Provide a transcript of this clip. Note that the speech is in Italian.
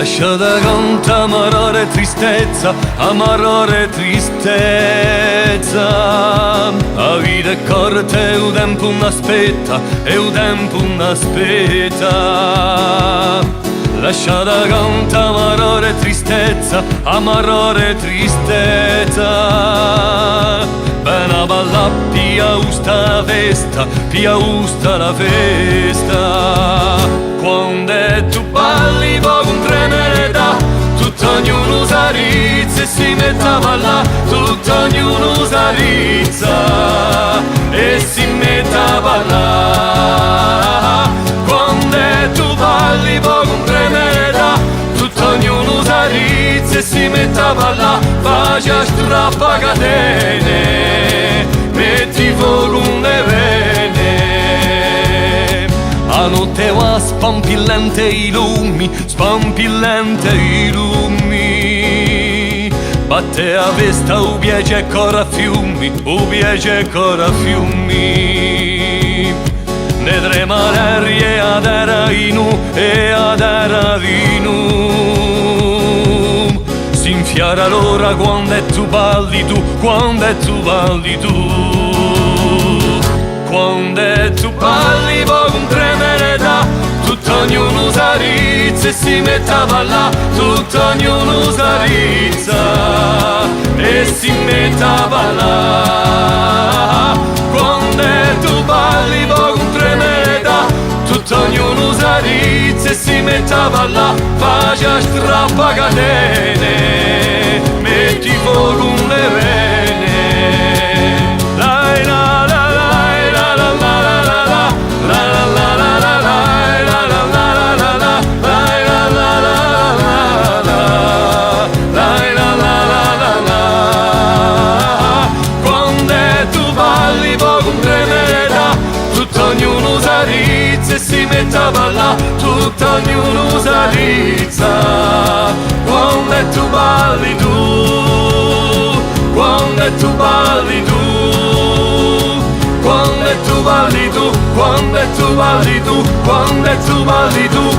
lasciata canta amarore tristezza, amarore tristezza. La vita è corta e il tempo non aspetta, e il tempo non aspetta. Lasciata canta amarore tristezza, amarore tristezza. Bene balla pia usta la festa, pia usta la festa. Quando tu balli poco un tremere da, tutto ognuno sa rizza e si mette a ballare, tutto ognuno sa rizza e si mette a ballare. Quando tu balli poco un tremere da, tutto ognuno sa rizza e si mette a ballare, faccia strappa catene, metti fuoco le vene. A notte va spampillante i lumi, spampillante i lumi. Batte a vesta u piace ancora a fiumi, u piace ancora a fiumi. Ne trema l'aria ad Arainu e ad Aravinu. Si infiara l'ora quando è tu balli tu, quando è tu balli tu. Quando è tu balli poco un tremere da, tutto ognuno sa rizza e si mette a ballare, tutto ognuno sa rizza e si mette a ballare. Quando è tu balli poco un tremere da, tutto ognuno sa rizza e si mette a ballare, faccia strappa catene, metti fuoco le vene. Ognuno sa rizza e si mette a ballare, tutto ognuno sa rizza. Quando è tu balli tu, quando è tu balli tu, quando è tu balli tu, quando è tu balli tu, quando è tu balli tu.